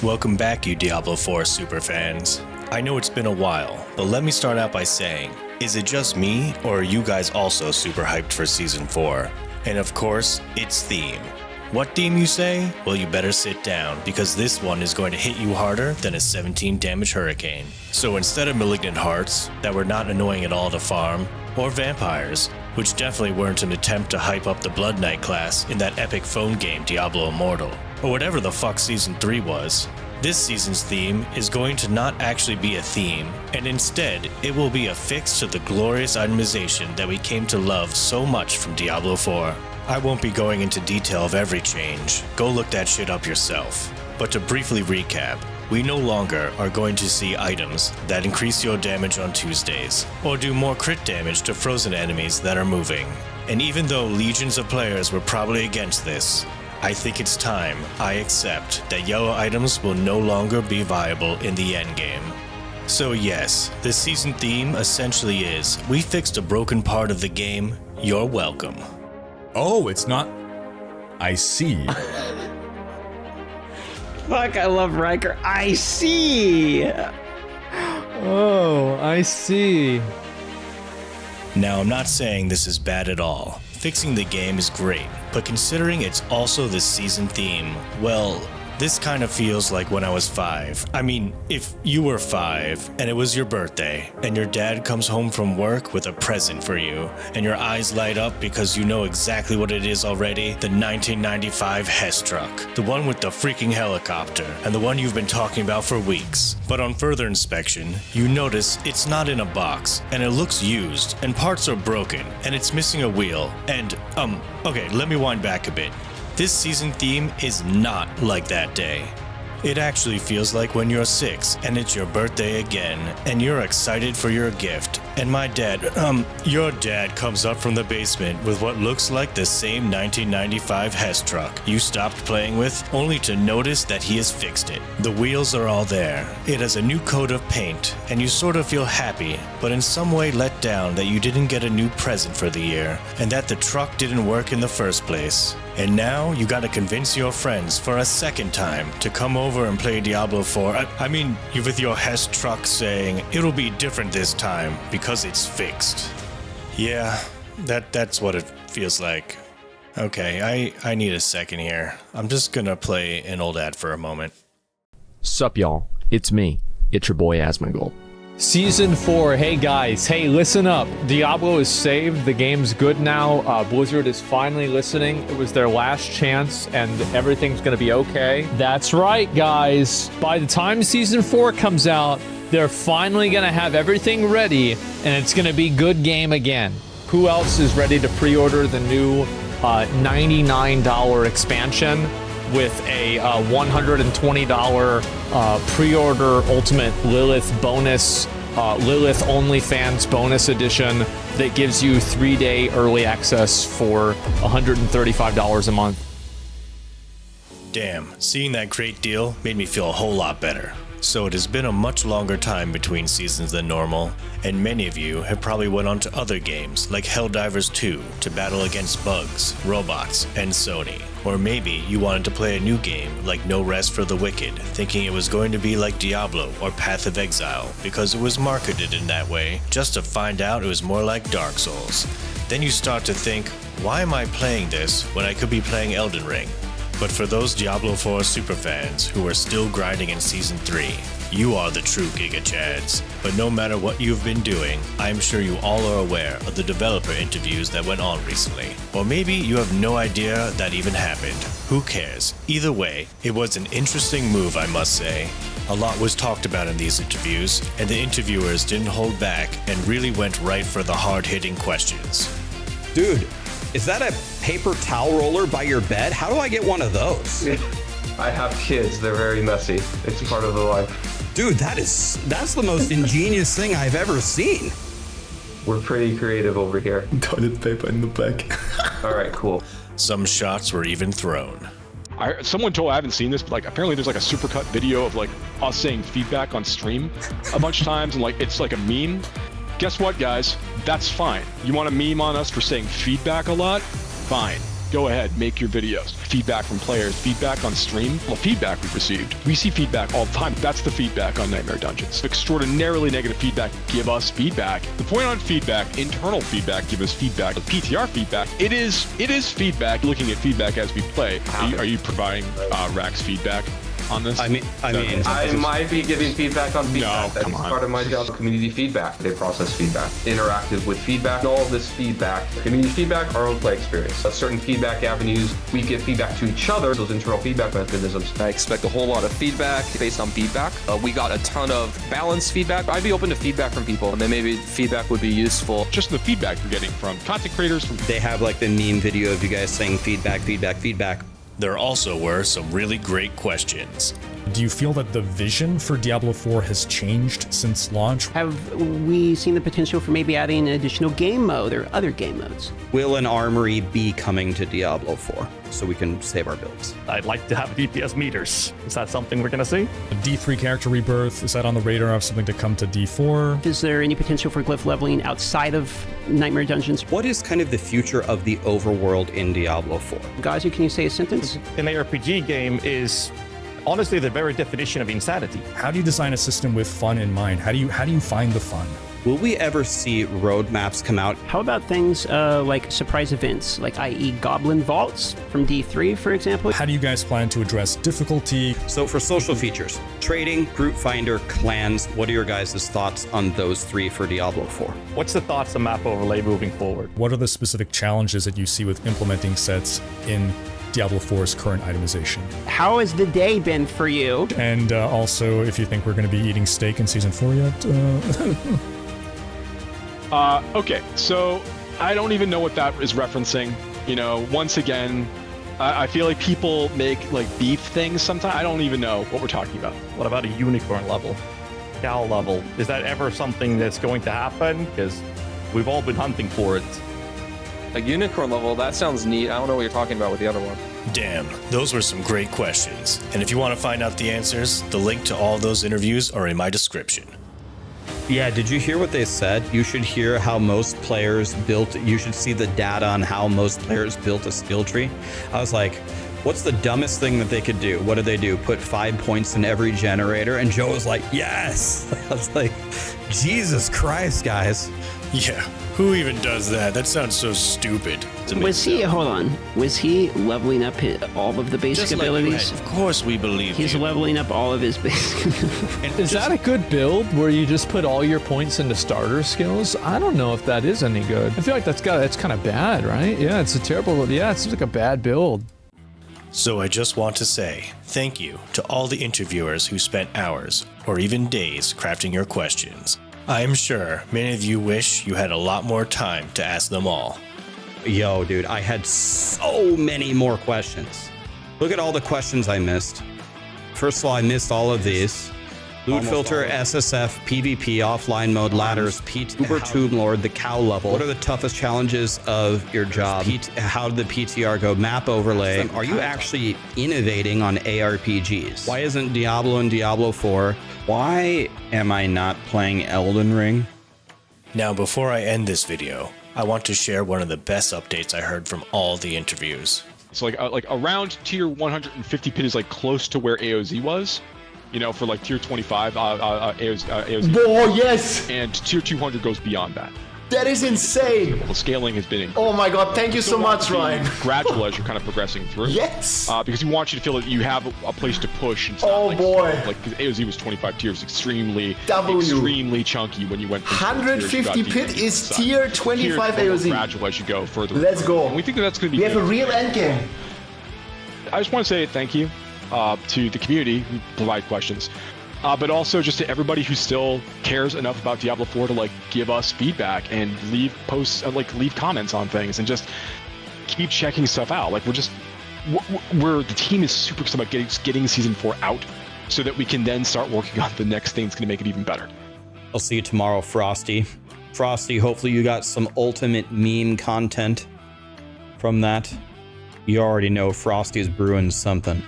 Welcome back, you Diablo 4 superfans. I know it's been a while, but let me start out by saying, is it just me, or are you guys also super hyped for Season 4? And of course, it's theme. What theme, you say? Well, you better sit down, because this one is going to hit you harder than a 17 damage hurricane. So instead of Malignant Hearts, that were not annoying at all to farm, or Vampires, which definitely weren't an attempt to hype up the Blood Knight class in that epic phone game Diablo Immortal, or whatever the fuck Season 3 was, this season's theme is going to not actually be a theme, and instead, it will be a fix to the glorious itemization that we came to love so much from Diablo 4. I won't be going into detail of every change, go look that shit up yourself. But to briefly recap, we no longer are going to see items that increase your damage on Tuesdays, or do more crit damage to frozen enemies that are moving. And even though legions of players were probably against this, I think it's time I accept that yellow items will no longer be viable in the endgame. So yes, this season theme essentially is, we fixed a broken part of the game, you're welcome. Oh, it's not... I see. Fuck, I love Rhykker. I see! Oh, I see. Now, I'm not saying this is bad at all. Fixing the game is great, but considering it's also the season theme, well, this kind of feels like when I was 5. I mean, if you were 5 and it was your birthday and your dad comes home from work with a present for you and your eyes light up because you know exactly what it is already, the 1995 Hess truck, the one with the freaking helicopter and the one you've been talking about for weeks. But on further inspection, you notice it's not in a box and it looks used and parts are broken and it's missing a wheel and, okay, let me wind back a bit. This season theme is not like that day. It actually feels like when you're 6 and it's your birthday again and you're excited for your gift and your dad comes up from the basement with what looks like the same 1995 Hess truck you stopped playing with, only to notice that he has fixed it. The wheels are all there. It has a new coat of paint and you sort of feel happy, but in some way let down that you didn't get a new present for the year and that the truck didn't work in the first place. And now you gotta convince your friends for a second time to come over and play Diablo 4. I mean, you with your Hess truck saying, it'll be different this time because it's fixed. Yeah, that's what it feels like. Okay, I need a second here. I'm just gonna play an old ad for a moment. Sup, y'all? It's me. It's your boy Asmongold. Season 4, hey guys, hey, listen up. Diablo is saved, the game's good now, Blizzard is finally listening. It was their last chance, and everything's gonna be okay. That's right, guys. By the time Season 4 comes out, they're finally gonna have everything ready, and it's gonna be good game again. Who else is ready to pre-order the new $99 expansion with a $120 pre-order Ultimate Lilith bonus, Lilith OnlyFans bonus edition that gives you 3-day early access for $135 a month. Damn, seeing that great deal made me feel a whole lot better. So it has been a much longer time between seasons than normal, and many of you have probably went on to other games like Helldivers 2 to battle against bugs, robots, and Sony. Or maybe you wanted to play a new game like No Rest for the Wicked, thinking it was going to be like Diablo or Path of Exile because it was marketed in that way, just to find out it was more like Dark Souls. Then you start to think, why am I playing this when I could be playing Elden Ring? But for those Diablo 4 superfans who are still grinding in Season 3, you are the true Giga Chads. But no matter what you've been doing, I'm sure you all are aware of the developer interviews that went on recently. Or maybe you have no idea that even happened. Who cares? Either way, it was an interesting move, I must say. A lot was talked about in these interviews, and the interviewers didn't hold back and really went right for the hard-hitting questions. Dude, is that a paper towel roller by your bed? How do I get one of those? I have kids, they're very messy. It's part of the life. Dude, that's the most ingenious thing I've ever seen. We're pretty creative over here. Toilet paper in the back. All right, cool. Some shots were even thrown. Someone told, I haven't seen this, but like apparently there's like a supercut video of like us saying feedback on stream a bunch of times, and like it's like a meme. Guess what, guys? That's fine. You want a meme on us for saying feedback a lot? Fine. Go ahead, make your videos. Feedback from players, feedback on stream. Well, feedback we've received. We see feedback all the time. That's the feedback on Nightmare Dungeons. Extraordinarily negative feedback, give us feedback. The point on feedback, internal feedback, give us feedback. PTR feedback, it is feedback. Looking at feedback as we play. Are you providing Rax feedback on this? I might be giving feedback on feedback. That's part of my job. Community feedback. They process feedback. Interactive with feedback. All of this feedback. Community feedback, our own play experience. Certain feedback avenues, we give feedback to each other. Those internal feedback mechanisms. I expect a whole lot of feedback based on feedback. We got a ton of balanced feedback. I'd be open to feedback from people, and then maybe feedback would be useful. Just the feedback you're getting from content creators. They have like the meme video of you guys saying feedback, feedback, feedback. There also were some really great questions. Do you feel that the vision for Diablo 4 has changed since launch? Have we seen the potential for maybe adding an additional game mode or other game modes? Will an armory be coming to Diablo 4 so we can save our builds? I'd like to have DPS meters. Is that something we're gonna see? A D3 character rebirth, is that on the radar of something to come to D4? Is there any potential for glyph leveling outside of Nightmare Dungeons? What is kind of the future of the overworld in Diablo 4? Ghazi, can you say a sentence? An ARPG game is honestly the very definition of insanity. How do you design a system with fun in mind? How do you find the fun? Will we ever see roadmaps come out? How about things like surprise events, like i.e. Goblin Vaults from D3, for example? How do you guys plan to address difficulty? So for social features, trading, group finder, clans, what are your guys' thoughts on those three for Diablo 4? What's the thoughts on map overlay moving forward? What are the specific challenges that you see with implementing sets in Diablo 4's current itemization? How has the day been for you? And also, if you think we're going to be eating steak in Season 4 yet? Okay, so I don't even know what that is referencing. You know, once again, I feel like people make like beef things sometimes. I don't even know what we're talking about. What about a unicorn level? Cow level? Is that ever something that's going to happen? Because we've all been hunting for it. A unicorn level, that sounds neat. I don't know what you're talking about with the other one. Damn, those were some great questions. And if you want to find out the answers, the link to all those interviews are in my description. Yeah, did you hear what they said? You should hear how most players built, you should see the data on how most players built a skill tree. I was like, what's the dumbest thing that they could do? What did they do? Put 5 points in every generator? And Joe was like, yes! I was like, Jesus Christ, guys. Yeah, who even does that? That sounds so stupid. Was he leveling up all of the basic Just abilities? Of course we believe He's you. leveling up all of his basic abilities. Is that a good build where you just put all your points into starter skills? I don't know if that is any good. I feel like that's kind of bad, right? Yeah, it's a terrible. Yeah, it seems like a bad build. So I just want to say thank you to all the interviewers who spent hours or even days crafting your questions. I am sure many of you wish you had a lot more time to ask them all. Yo, dude, I had so many more questions. Look at all the questions I missed. First of all, I missed all of these. Loot filter, SSF, PvP, offline mode, ladders, Uber Tomb Lord, the cow level. What are the toughest challenges of your job? How did the PTR go? Map overlay. Are you actually innovating on ARPGs? Why isn't Diablo and Diablo 4? Why am I not playing Elden Ring? Now, before I end this video, I want to share one of the best updates I heard from all the interviews. So like around tier 150 pit is like close to where AOZ was. You know, for like tier 25 AOZ. Oh, yes! And tier 200 goes beyond that. That is insane! The scaling has been Oh my god, thank you so much, Ryan. Gradual as you're kind of progressing through. Yes! Because we want you to feel that you have a place to push. And boy. Like, because AOZ was 25 tiers, extremely chunky when you went from 150 pit is tier 25 AOZ. Gradual as you go further. Let's go. And we think that that's going to be We have a real endgame. I just want to say thank you to the community who provide questions, but also just to everybody who still cares enough about Diablo 4 to like give us feedback and leave posts, leave comments on things, and just keep checking stuff out. Like the team is super excited about getting season 4 out, so that we can then start working on the next thing that's going to make it even better. I'll see you tomorrow, Frosty. Frosty, hopefully you got some ultimate meme content from that. You already know Frosty's brewing something.